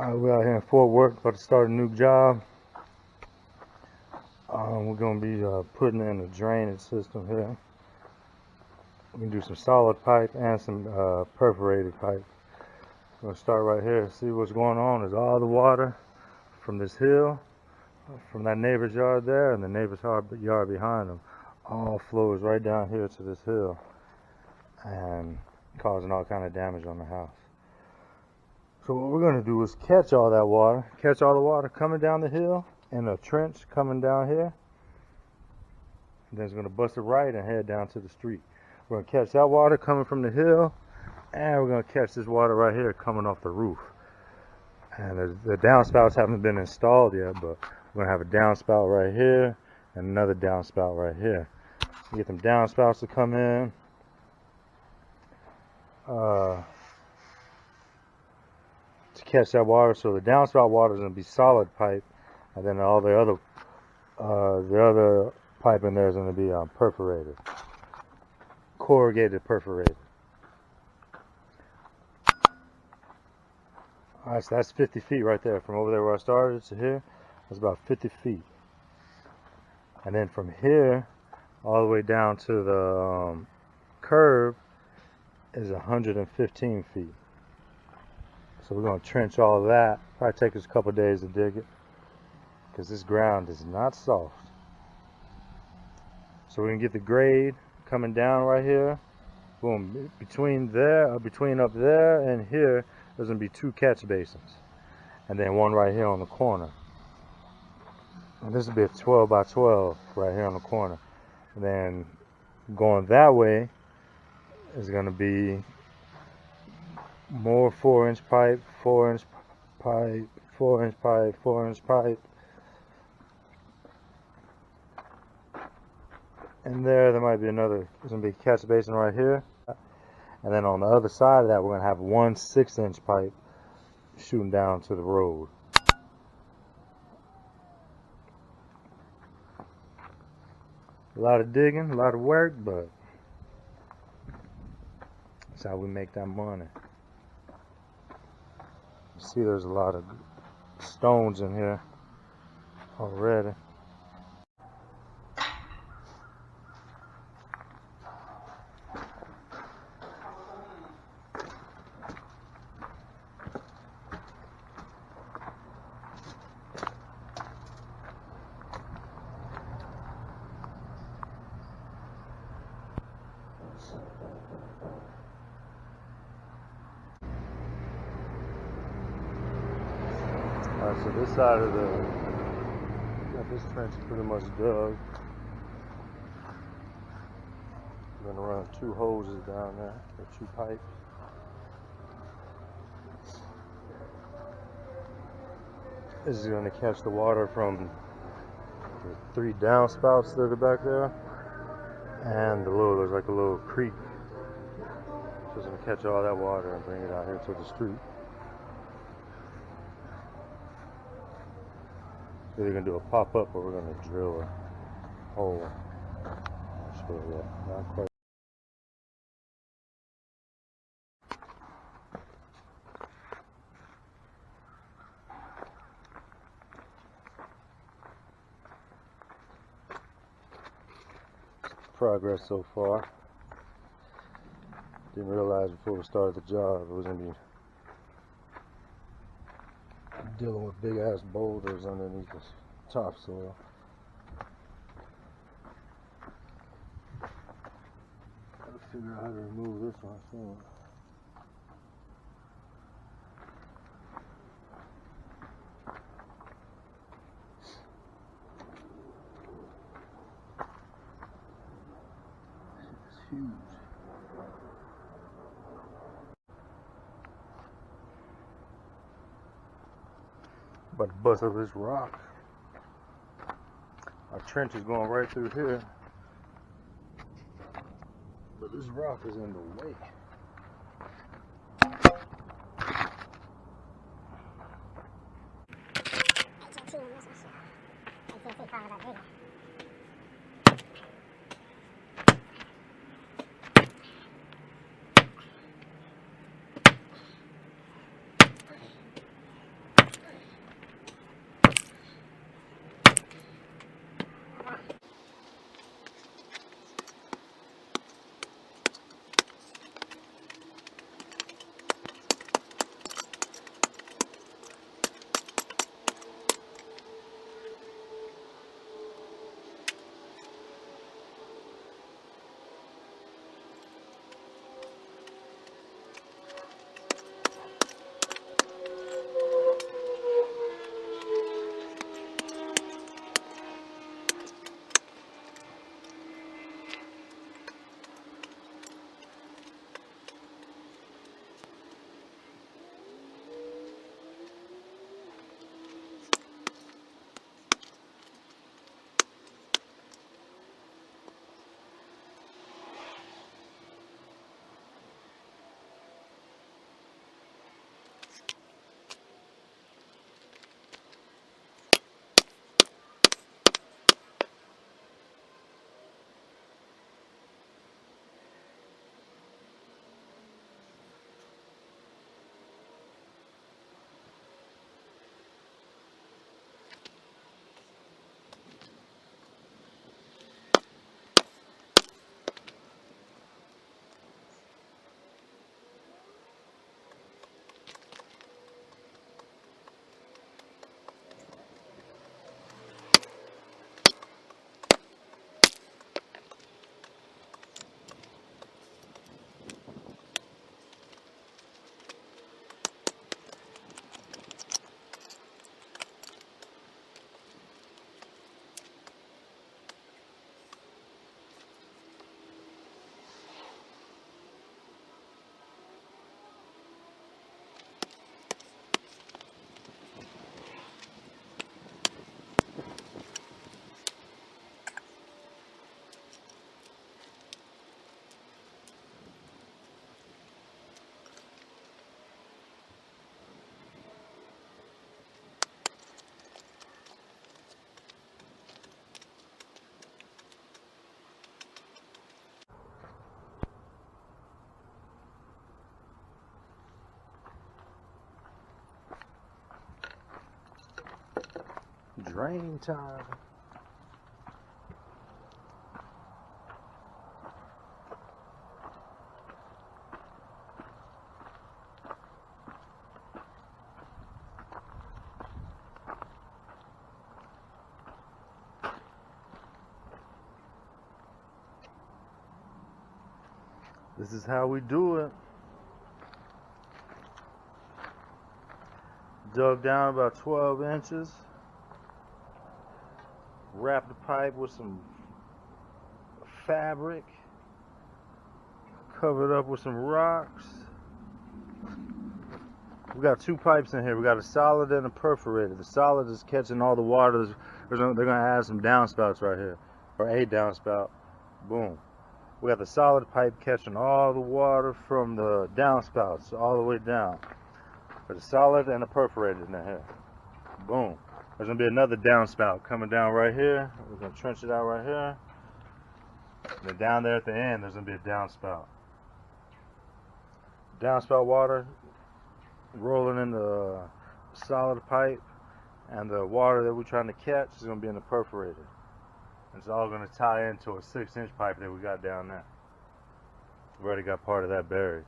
We're out here in Fort Wort, about to start a new job. We're going to be putting in a drainage system here. We can do some solid pipe and some perforated pipe. We're going to start right here. See what's going on is all the water from this hill, from that neighbor's yard there, and the neighbor's yard behind them, all flows right down here to this hill and causing all kind of damage on the house. So what we're going to do is catch all that water, catch all the water coming down the hill in a trench coming down here. And then it's going to bust it right and head down to the street. We're going to catch that water coming from the hill, and we're going to catch this water right here coming off the roof. And the downspouts haven't been installed yet, but we're going to have a downspout right here and another downspout right here. Get them downspouts to come in. To catch that water, so the downspout water is going to be solid pipe, and then all the other pipe in there is going to be perforated, corrugated perforated. All right, so that's 50 feet right there from over there where I started to here. That's about 50 feet, and then from here all the way down to the curb is 115 feet. So we're going to trench all of that. Probably take us a couple days to dig it, because this ground is not soft. So we're going to get the grade coming down right here. Boom. Between up there and here, there's going to be 2 catch basins. And then one right here on the corner. And this will be a 12 by 12 right here on the corner. And then going that way is going to be more 4-inch pipe, 4-inch pipe, 4-inch pipe, 4-inch pipe. And there might be another, there's going to be a catch basin right here. And then on the other side of that, we're going to have 1 6-inch pipe shooting down to the road. A lot of digging, a lot of work, but that's how we make that money. You see there's a lot of stones in here already. Alright, so this side of this trench is pretty much dug. We're going to run 2 hoses down there, or 2 pipes. This is going to catch the water from the 3 downspouts that are back there, and there's like a little creek. So it's going to catch all that water and bring it out here to the street. We're going to do a pop-up, or we're going to drill a hole. I'll show you that. Not quite. Progress so far. Didn't realize before we started the job it was going to be dealing with big ass boulders underneath the topsoil. Gotta figure out how to remove this one soon. It's huge. About to bust up this rock. Our trench is going right through here, but this rock is in the way. drain time. This is how we do it. Dug down about 12 inches. Wrap the pipe with some fabric. Cover it up with some rocks. We got two pipes in here. We got a solid and a perforated. The solid is catching all the water. They're going to add some downspouts right here, or a downspout. Boom. We got the solid pipe catching all the water from the downspouts all the way down. There's a solid and a perforated in here. Boom. There's going to be another downspout coming down right here. We're going to trench it out right here. And then down there at the end, there's going to be a downspout. Downspout water rolling in the solid pipe, and the water that we're trying to catch is going to be in the perforated. It's all going to tie into a 6-inch pipe that we got down there. We've already got part of that buried.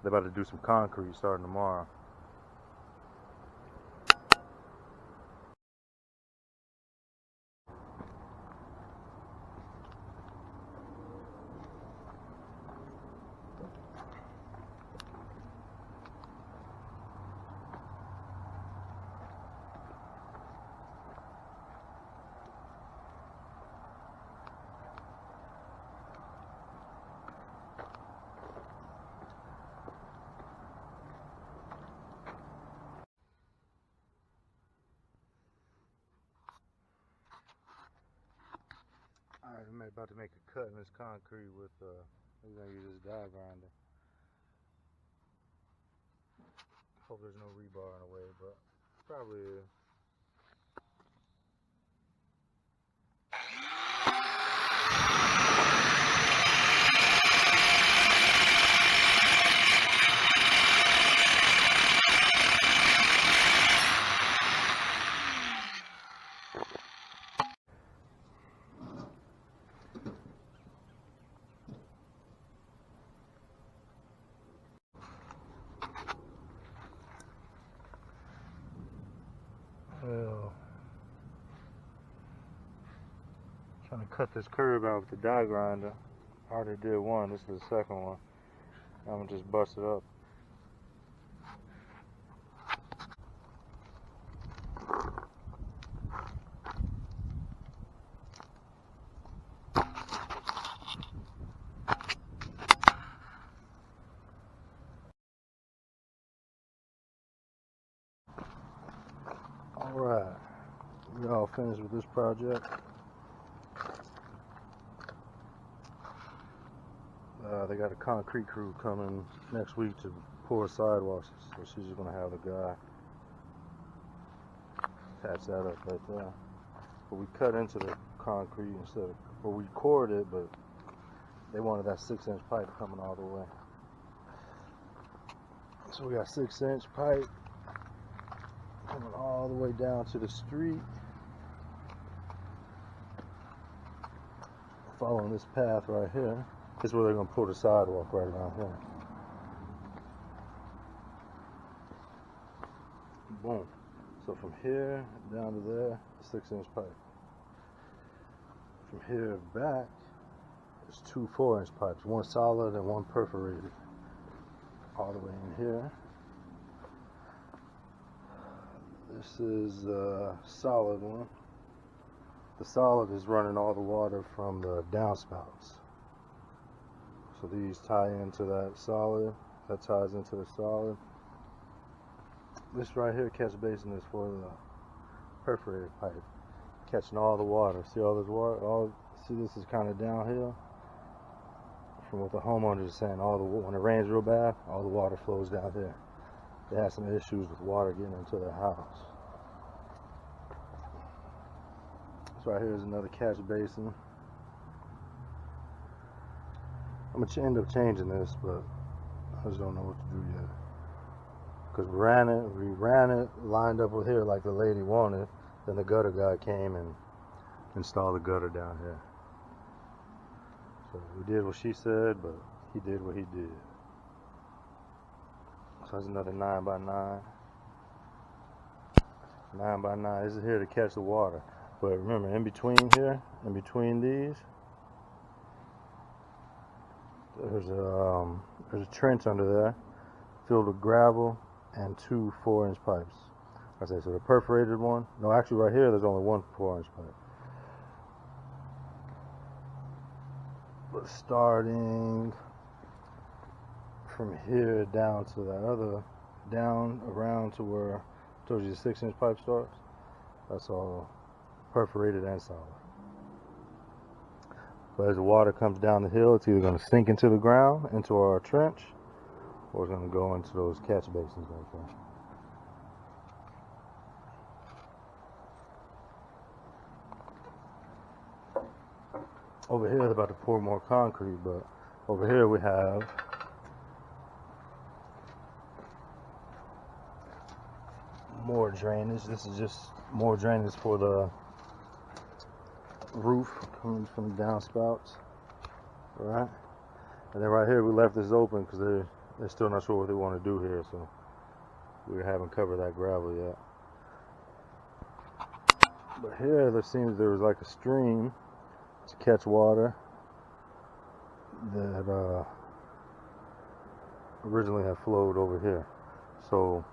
They're about to do some concrete starting tomorrow. Alright, I'm about to make a cut in this concrete with, we're going to use this die grinder. Hope there's no rebar in the way, but probably is. Well, trying to cut this curb out with the die grinder. I already did one. This is the second one. I'm gonna just bust it up. Alright, we all finished with this project. They got a concrete crew coming next week to pour sidewalks, so she's just gonna have a guy patch that up right there. But we cut into the concrete instead of, well, we cored it, but they wanted that 6-inch pipe coming all the way. So we got 6-inch pipe coming all the way down to the street, following this path right here. This is where they're going to put a sidewalk right around here. Boom. So from here down to there, 6-inch pipe. From here back, there's two 4-inch pipes, one solid and one perforated, all the way in here. This is a solid one. The solid is running all the water from the downspouts. So these tie into that solid, that ties into the solid. This right here, catch basin, is for the perforated pipe, catching all the water. See all this water? See, this is kind of downhill. From what the homeowners are saying, when it rains real bad, all the water flows down here. They have some issues with water getting into their house. So right here is another catch basin. I'm gonna end up changing this, but I just don't know what to do yet. because we ran it lined up with here like the lady wanted. Then the gutter guy came and installed the gutter down here. So we did what she said, but he did what he did. So that's another 9x9. 9x9. This is here to catch the water. But remember, in between here, in between these, there's a trench under there filled with gravel and 2 4-inch pipes. I say, so the perforated one, no, actually right here there's only 1 4-inch pipe. But starting from here down to that other, down around to where I told you the 6-inch pipe starts, that's all perforated and solid. But as the water comes down the hill, it's either going to sink into the ground, into our trench, or it's going to go into those catch basins right there. Over here, they're about to pour more concrete, but over here we have more drainage. This is just more drainage for the roof coming from the downspouts. Alright? And then right here we left this open because they're still not sure what they want to do here, so we haven't covered that gravel yet. But here there seems there was like a stream to catch water that originally had flowed over here. So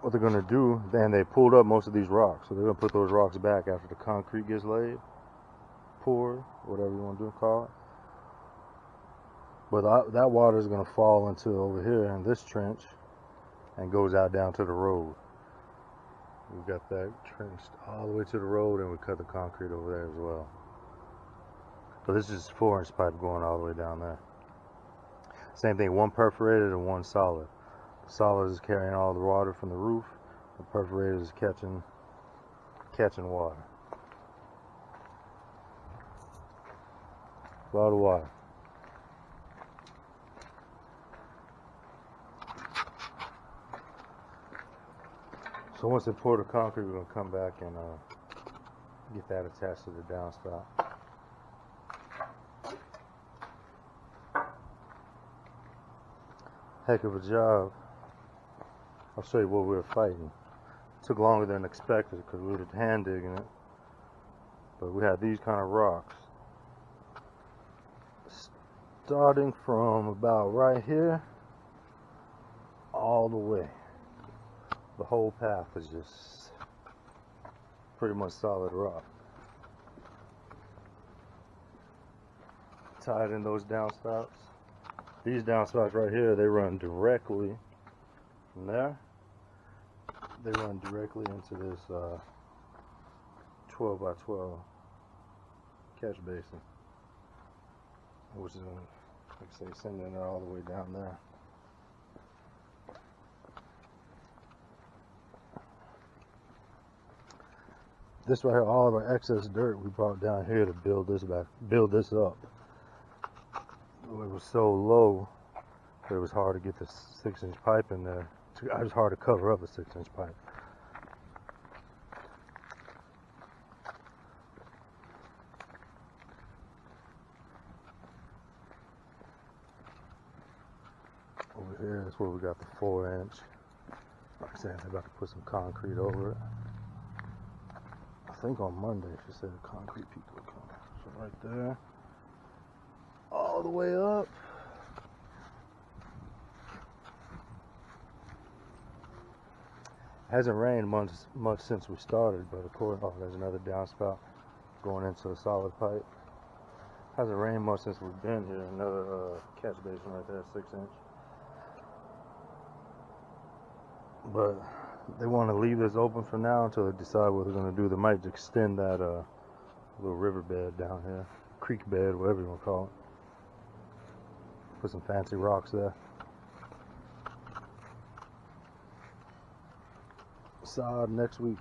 what they're going to do, then they pulled up most of these rocks, so they're going to put those rocks back after the concrete gets laid, poured, whatever you want to call it. But that water is going to fall into over here in this trench and goes out down to the road. We've got that trenched all the way to the road, and we cut the concrete over there as well. So this is 4-inch pipe going all the way down there. Same thing, 1 perforated and 1 solid. The solid is carrying all the water from the roof. The perforated is catching water. A lot of water. So once they pour the concrete, we're going to come back and get that attached to the downspout. Heck of a job. I'll show you what we were fighting. It took longer than expected because we were hand digging it. But we had these kind of rocks. Starting from about right here all the way. The whole path is just pretty much solid rock. Tied in those downspouts. These downspouts right here, they run directly from there. They run directly into this 12 by 12 catch basin, which is, like I say, sending it all the way down there. This right here, all of our excess dirt we brought down here to build this up. It was so low that it was hard to get the 6-inch pipe in there. It was hard to cover up a 6-inch pipe. Over here is where we got the 4-inch. Like I said, they're about to put some concrete over it. I think on Monday she said the concrete people would come. So right there, all the way up. Hasn't rained much since we started, but of course, oh, there's another downspout going into the solid pipe. Hasn't rained much since we've been here. Another catch basin right there, 6-inch. But they want to leave this open for now until they decide what they're going to do. They might extend that little riverbed down here, creek bed, whatever you want to call it. Put some fancy rocks there. Sod next week.